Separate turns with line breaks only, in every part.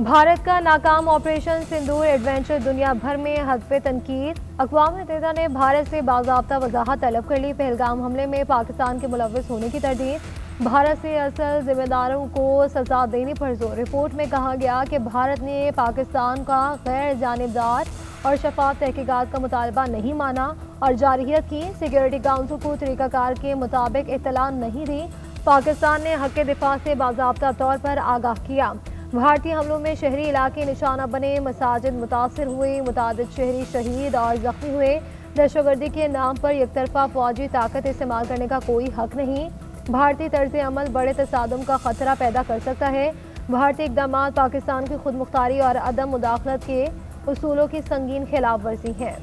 भारत का नाकाम ऑपरेशन सिंदूर एडवेंचर दुनिया भर में हद पे तनकीद। अक़वाम मुत्तहिदा ने भारत से बाज़ाब्ता वज़ाहत तलब कर ली। पहलगाम हमले में पाकिस्तान के मुलव्विस होने की तरदीद। भारत से असल जिम्मेदारों को सजा देने पर जोर। रिपोर्ट में कहा गया कि भारत ने पाकिस्तान का गैर जानिबदार और शफाफ तहकीकात का मुतालबा नहीं माना और जारहियत की। सिक्योरिटी काउंसिल को तरीक़ाकार के मुताबिक इत्तला नहीं दी। पाकिस्तान ने हक़ दिफा से बाज़ाब्ता तौर पर आगाह किया। भारतीय हमलों में शहरी इलाके निशाना बने, मसाजिद मुतासर हुए, मुतादिद शहरी शहीद और जख्मी हुए। दहशतगर्दी के नाम पर एकतरफा फौजी ताकत इस्तेमाल करने का कोई हक नहीं। भारतीय तर्ज अमल बड़े तसादुम का खतरा पैदा कर सकता है। भारतीय इक़दाम पाकिस्तान की खुद मुख्तारी और अदम मुदाखलत के उसूलों की संगीन खिलाफ वर्जी है।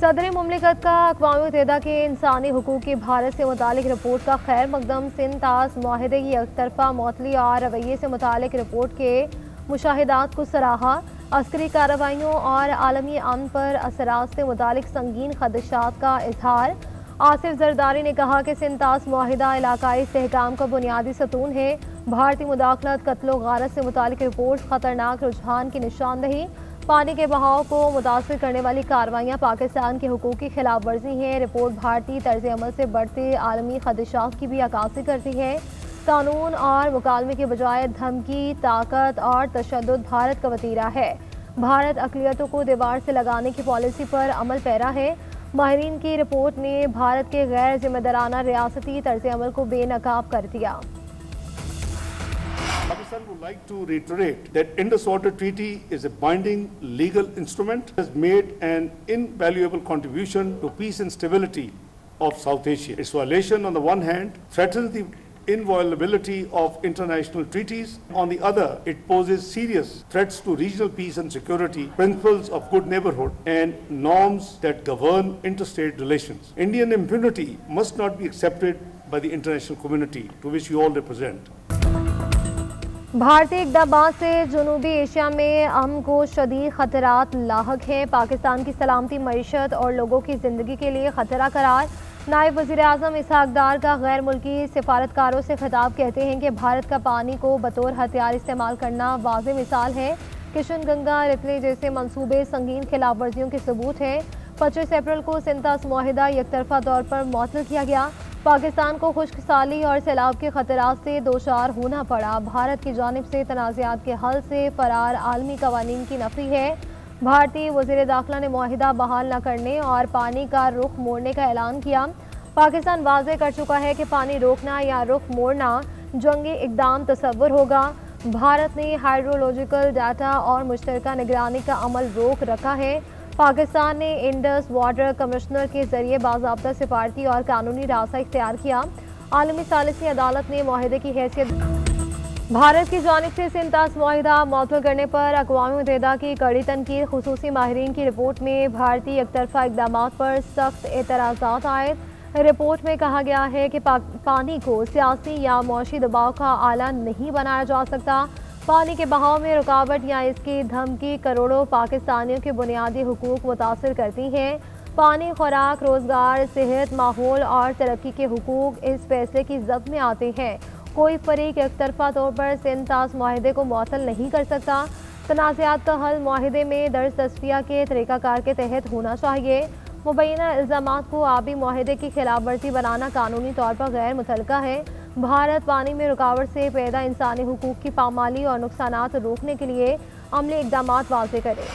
सदर मुमलिकत का अक़वाम मुत्तहिदा के इंसानी हुकूक की भारत से मुतालिक रिपोर्ट का खैर मकदम। सिंध तास मुआहदे की एकतरफा मौतली और रवैये से मुतालिक रिपोर्ट के मुशाहिदात को सराहा। अस्करी कार्रवाइयों और आलमी अमन पर असरात से मुतालिक संगीन खदशात का इजहार। आसिफ जरदारी ने कहा कि सिंध तास मुआहिदा इलाकाई इस्तेहकाम का बुनियादी सतून है। भारतीय मुदाखलत कत्लो गारत से मुतालिक रिपोर्ट खतरनाक रुझान की निशानदही। पानी के बहाव को मुतासर करने वाली कार्रवाइयाँ पाकिस्तान के हुकूक की खिलाफ वर्जी हैं। रिपोर्ट भारतीय तर्ज अमल से बढ़ते आलमी खदशात की भी अक्कासी करती है। कानून और मुकालमे के बजाय धमकी, ताकत और तशद्दुद भारत का वतीरा है। भारत अक़लियतों को दीवार से लगाने की पॉलिसी पर अमल पैरा है। माहिरीन की रिपोर्ट ने भारत के गैर जिम्मेदाराना रियासती तर्ज अमल को बेनकाब कर दिया।
Pakistan would like to reiterate that Indus Water Treaty is a binding legal instrument, has made an invaluable contribution to peace and stability of South Asia. Its violation on the one hand threatens the inviolability of international treaties. On the other, it poses serious threats to regional peace and security, principles of good neighborhood and norms that govern interstate relations. Indian impunity must not be accepted by the international community to which you all represent.
भारतीय इक़दाम से जनूबी Asia में अमन को शदीद खतरात लाहक हैं। पाकिस्तान की सलामती, मईशत और लोगों की ज़िंदगी के लिए खतरा करार। नायब वज़ीर आज़म इसहाक़ डार का गैर मुल्की सिफारतकारों से खिताब कहते हैं कि भारत का पानी को बतौर हथियार इस्तेमाल करना वाज़ेह मिसाल है। किशन गंगा रितले जैसे मंसूबे संगीन खिलाफ वर्जियों के सबूत हैं। 25 अप्रैल को सिंध तास मुआहिदा एकतरफा तौर पर मुअत्तल किया गया। पाकिस्तान को खुश्क साली और सैलाब के खतरात से दोचार होना पड़ा। भारत की जानिब से तनाज़ात के हल से फरार आलमी कवानीन की नफी है। भारतीय वज़ीर दाखिला ने मुआहिदा बहाल न करने और पानी का रुख मोड़ने का ऐलान किया। पाकिस्तान वाज़ेह कर चुका है कि पानी रोकना या रुख मोड़ना जंगी इक़दाम तस्वुर होगा। भारत ने हाइड्रोलॉजिकल डाटा और मुश्तरका निगरानी का अमल रोक रखा है। पाकिस्तान ने इंडस वाटर कमिश्नर के जरिए बाज़ाब्ता सिफारती और कानूनी रास्ता इख्तियार किया। आलमी सालिसी अदालत ने मुआहिदे की हैसियत भारत की जानिब से सिंध तास मुआहिदा मुअत्तल करने पर अक़वाम मुत्तहिदा की कड़ी तनकीद। खुसूसी माहिरीन की रिपोर्ट में भारतीय एकतरफा इक़दाम पर सख्त एतराज़ात आए। रिपोर्ट में कहा गया है कि पानी को सियासी या मौशी दबाव का आला नहीं बनाया जा सकता। पानी के बहाव में रुकावट या इसकी धमकी करोड़ों पाकिस्तानियों के बुनियादी हुकूक मुतासर करती हैं। पानी, खुराक, रोज़गार, सेहत, माहौल और तरक्की के हुकूक इस फैसले की जद में आते हैं। कोई फरीक एकतरफा तौर पर सिंध तास मुआहिदे को मुअत्तल नहीं कर सकता। तनाज़ात का हल मुआहिदे में दर्ज तस्फिया के तरीक़ाकार के तहत होना चाहिए। मुबैना इल्ज़ामात को आबी मुआहिदे की खिलाफ वर्जी बनाना कानूनी तौर पर गैर मुतलका है। भारत पानी में रुकावट से पैदा इंसानी हुकूक की पामाली और नुकसानात रोकने के लिए अमली इक़दाम वाज़ेह करे।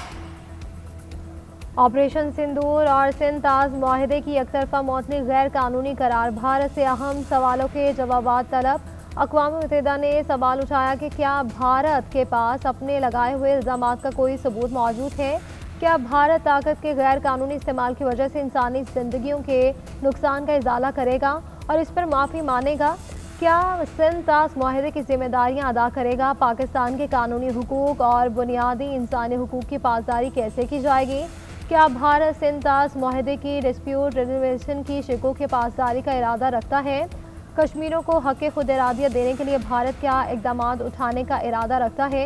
ऑपरेशन सिंदूर और सिंध तास मुआहिदे की एकतरफा मुअत्तली गैर कानूनी करार। भारत से अहम सवालों के जवाबात तलब। अक़वाम मुत्तहिदा ने सवाल उठाया कि क्या भारत के पास अपने लगाए हुए इल्ज़ामात का कोई सबूत मौजूद है? क्या भारत ताकत के गैर कानूनी इस्तेमाल की वजह से इंसानी ज़िंदगियों के नुकसान का इजाला करेगा और इस पर माफ़ी मानेगा? क्या सिंध तास मुआहिदे की जिम्मेदारियां अदा करेगा? पाकिस्तान के कानूनी हुकूक और बुनियादी इंसानी हुकूक की पासदारी कैसे की जाएगी? क्या भारत सिंध तास मुआहिदे की डिस्प्यूट रेजोल्यूशन की शिकों की पासदारी का इरादा रखता है? कश्मीरियों को हक़ खुद इरादियत देने के लिए भारत क्या इक़दाम उठाने का इरादा रखता है?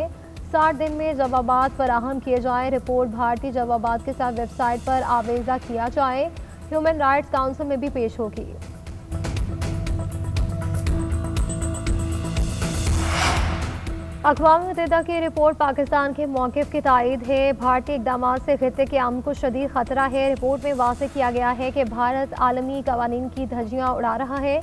60 दिन में जवाबात फराहम किए जाएँ। रिपोर्ट भारतीय जवाबात के साथ वेबसाइट पर आवेज़ा किया जाए। ह्यूमन राइट्स काउंसिल में भी पेश होगी। अक़वाम मुत्तहिदा की रिपोर्ट पाकिस्तान के मौक़िफ़ की तायद है। भारतीय इक़दाम से ख़ित्ते के अमन को शदीद ख़तरा है। रिपोर्ट में वाज़ेह किया गया है कि भारत आलमी कवानीन की धज्जियाँ उड़ा रहा है।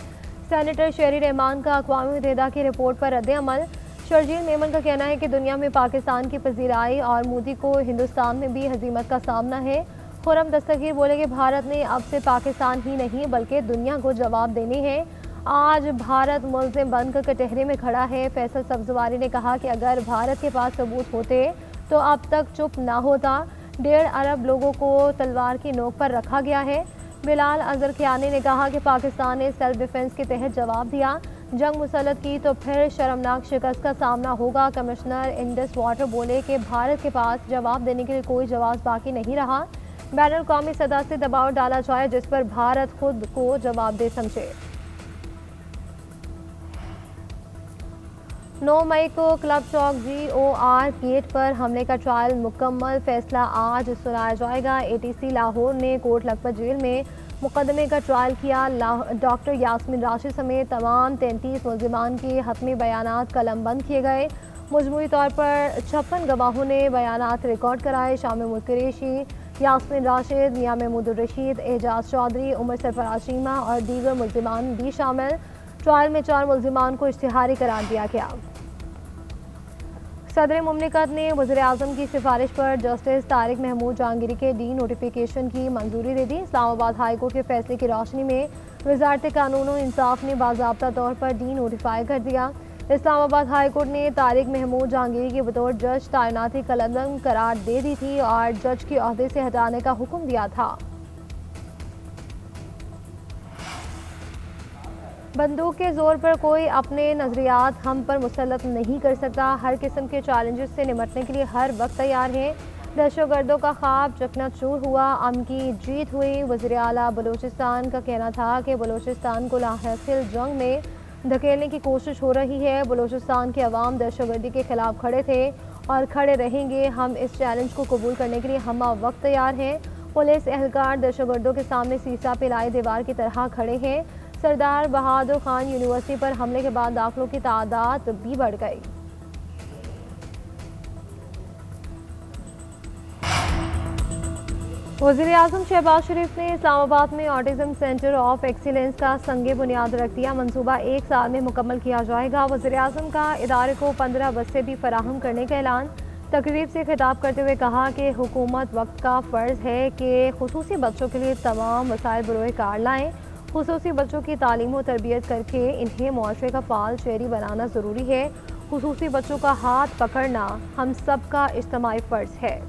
सेनेटर शेरी रहमान का अक़वाम मुत्तहिदा की रिपोर्ट पर रद्द-ए-अमल। शर्जील मेमन का कहना है कि दुनिया में पाकिस्तान की पजीराई और मोदी को हिंदुस्तान में भी हज़ीमत का सामना है। खुर्रम दस्तगीर बोले कि भारत ने अब से पाकिस्तान ही नहीं बल्कि दुनिया को जवाब देने हैं। आज भारत मुल्ज़िम बनकर कटहरे में खड़ा है। फैसल सब्ज़वारी ने कहा कि अगर भारत के पास सबूत होते तो अब तक चुप ना होता। 1.5 अरब लोगों को तलवार की नोक पर रखा गया है। बिलाल अज़रख्यानी ने कहा कि पाकिस्तान ने सेल्फ डिफेंस के तहत जवाब दिया। जंग मुसल्लत की तो फिर शर्मनाक शिकस्त का सामना होगा। कमिश्नर इंडस वाटर बोले कि भारत के पास जवाब देने के लिए कोई जवाब बाकी नहीं रहा। बैनुल-अक़वामी सतह से दबाव डाला जाए जिस पर भारत खुद को जवाब दे समझे। 9 मई को क्लब चौक GOR गेट पर हमले का ट्रायल मुकम्मल। फैसला आज सुनाया जाएगा। ATC लाहौर ने कोट लखपत जेल में मुकदमे का ट्रायल किया। डॉक्टर यास्मीन राशिद समेत तमाम 33 मुल्ज़िमान के हतमी बयानात कलमबंद किए गए। मजमूई तौर पर 56 गवाहों ने बयानात रिकॉर्ड कराए। शामिल कुरैशी, यास्मीन राशिद, मियां महमूद रशीद, एजाज चौधरी, उमर सरफराज शीमा और दीगर मुल्ज़िमान भी शामिल। ट्रायल में 4 मुल्ज़िमान को इश्तिहारी करार दिया गया। सदर मुमलिकत ने वज़ीर-ए-आज़म की सिफारिश पर जस्टिस तारिक महमूद जहांगीरी के डी नोटिफिकेशन की मंजूरी दे दी। इस्लामाबाद हाई कोर्ट के फैसले की रोशनी में वज़ारत कानून और इंसाफ ने बाज़ाब्ता तौर पर डी नोटिफाई कर दिया। इस्लामाबाद हाई कोर्ट ने तारिक महमूद जहांगीरी की बतौर जज तैनाती कलमबंद करार दे दी थी और जज के ओहदे से हटाने का हुक्म दिया था। बंदूक के जोर पर कोई अपने नजरियात हम पर मुसल्लत नहीं कर सकता। हर किस्म के चैलेंजेस से निपटने के लिए हर वक्त तैयार हैं। दहशतगर्दों का ख्वाब चकनाचूर हुआ, अमन की जीत हुई। वज़ीर आला बलूचिस्तान का कहना था कि बलूचिस्तान को लाहिल जंग में धकेलने की कोशिश हो रही है। बलूचिस्तान के अवाम दहशतगर्दी के खिलाफ खड़े थे और खड़े रहेंगे। हम इस चैलेंज को कबूल करने के लिए हम वक्त तैयार हैं। पुलिस एहलकार दहशतगर्दों के सामने सीसा पिलाई दीवार की तरह खड़े हैं। सरदार बहादुर खान यूनिवर्सिटी पर हमले के बाद दाखिलों की तादाद भी बढ़ गई। वज़ीर-ए-आज़म शहबाज शरीफ ने इस्लामाबाद में ऑटिज़म सेंटर ऑफ एक्सीलेंस का संगे बुनियाद रख दिया। मंसूबा 1 साल में मुकम्मल किया जाएगा। वज़ीर-ए-आज़म का इदारे को 15 बसें भी फराहम करने का ऐलान। तकरीब से खिताब करते हुए कहा कि हुकूमत वक्त का फ़र्ज़ है कि खुसूसी बच्चों के लिए तमाम वसाइल बरोए कार लाएँ। खुसूसी बच्चों की तालीम और तरबियत करके इन्हें मुआशरे का फ़ाल शहरी बनाना ज़रूरी है। खुसूसी बच्चों का हाथ पकड़ना हम सब का इज्तिमाई फ़र्ज़ है।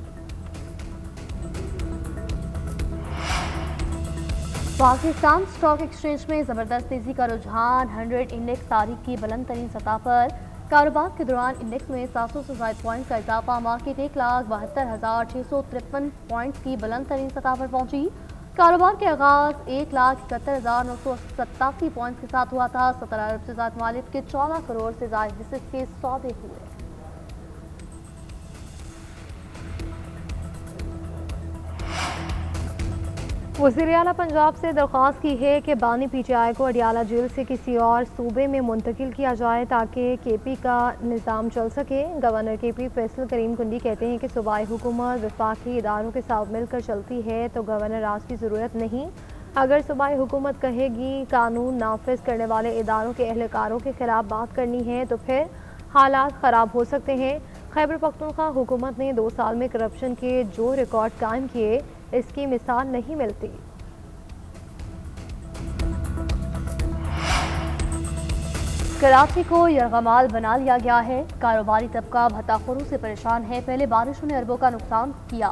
पाकिस्तान स्टॉक एक्सचेंज में ज़बरदस्त तेज़ी का रुझान। 100 इंडेक्स तारीख की बुलंद तरीन सतह पर। कारोबार के दौरान इंडेक्स में 700 से ज़ायद पॉइंट का इजाफा। मार्केट 1,72,653 पॉइंट्स की बुलंद तरीन सतह पर पहुंची। कारोबार के आगाज 1,71,987 पॉइंट्स के साथ हुआ था। 17 अरब से ज़ायद मालिक के 14 करोड़ से ज़ायद हिस्से के सौदे हुए।
वज़ीर आला पंजाब से दरख्वास्त की है कि बानी PTI को अडियाला जेल से किसी और सूबे में मुंतकिल किया जाए ताकि KP का निज़ाम चल सके। गवर्नर KP फैसल करीम कुंडी कहते हैं कि सूबाई हुकूमत वफाकी इदारों के साथ मिलकर चलती है तो गवर्नर राज की ज़रूरत नहीं। अगर सूबाई हुकूमत कहेगी कानून नाफिज करने वाले इदारों के एहलकारों के खिलाफ बात करनी है तो फिर हालात ख़राब हो सकते हैं। खैबर पख्तूनख्वा हुकूमत ने 2 साल में करप्शन के जो रिकॉर्ड कायम किए इसकी मिसाल नहीं मिलती।
कराची को यरगमाल बना लिया गया है। कारोबारी तबका भत्ताखोरों से परेशान है। पहले बारिशों ने अरबों का नुकसान किया,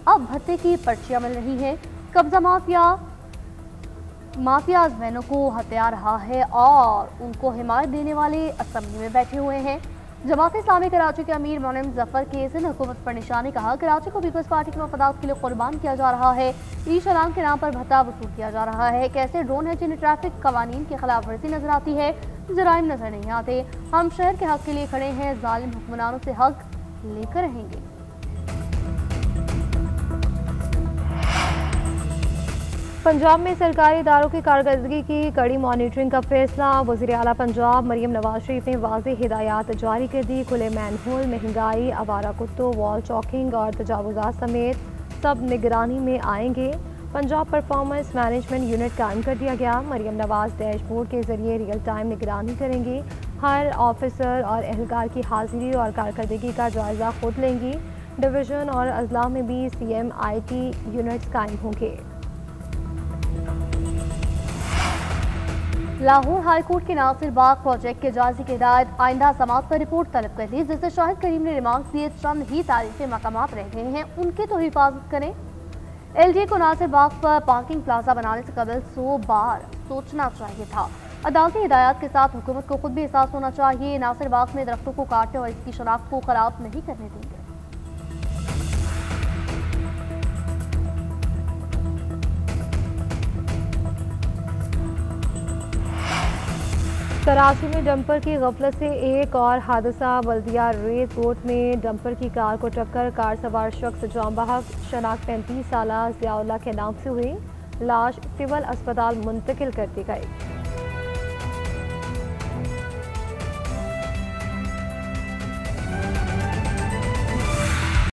अब भत्ते की पर्चियां मिल रही हैं। कब्जा माफिया जहनों को हत्या रहा है और उनको हिमायत देने वाले असम्बली में बैठे हुए हैं। जमात इस्लामी कराची के अमीर मोनम जफर के सिंध हुकूमत पर निशाने कहा, कराची को पीपल्स पार्टी के मफादात के लिए कुर्बान किया जा रहा है। ईशरान के नाम पर भत्ता वसूल किया जा रहा है। कैसे ड्रोन है जिन्हें ट्रैफिक कवानीन की खिलाफ वर्जी नजर आती है, जराइम नजर नहीं आते। हम शहर के हक के लिए खड़े हैं, जालिम हुक्मरानों से हक लेकर रहेंगे।
पंजाब में सरकारी इदारों की कारकर्दगी की कड़ी मॉनिटरिंग का फैसला। वज़ीर आला पंजाब मरियम नवाज शरीफ ने वाज़ेह हिदायत जारी कर दी। खुले मैनहोल, महंगाई, आवारा कुत्तों, वॉल चॉकिंग और तजावुज़ात समेत सब निगरानी में आएंगे। पंजाब परफॉर्मेंस मैनेजमेंट यूनिट कायम कर दिया गया। मरियम नवाज डैशबोर्ड के जरिए रियल टाइम निगरानी करेंगी। हर ऑफिसर और एहलकार की हाजिरी और कारकर्दगी का जायजा खुद लेंगी। डिवीज़न और अजला में भी CMIT यूनिट्स कायम होंगे।
लाहौर हाईकोर्ट के नासिर बाग प्रोजेक्ट के जायजे की हिदायत आइंदा समात पर रिपोर्ट तलब कर दी, जिससे शाहिद करीम ने रिमार्क दिए चंद ही तारीखी मकामात रह गए हैं, उनकी तो हिफाजत करें। LDA को नासिर बाग पर पार्किंग प्लाजा बनाने से कबल 100 बार सोचना चाहिए था। अदालती हिदायत के साथ हुकूमत को खुद भी एहसास होना चाहिए। नासिर बाग में दरख्तों को काटने और इसकी शनाख्त को खराब नहीं करने देंगे।
कराची में डंपर की गफलत से एक और हादसा। बल्दिया रेस रोड में डंपर की कार को टक्कर, कार सवार शख्स जाम बहक। शनाख्त 35 साला ज़ियाउल्लाह के नाम से हुई। लाश सिविल अस्पताल मुंतकिल कर दी गई।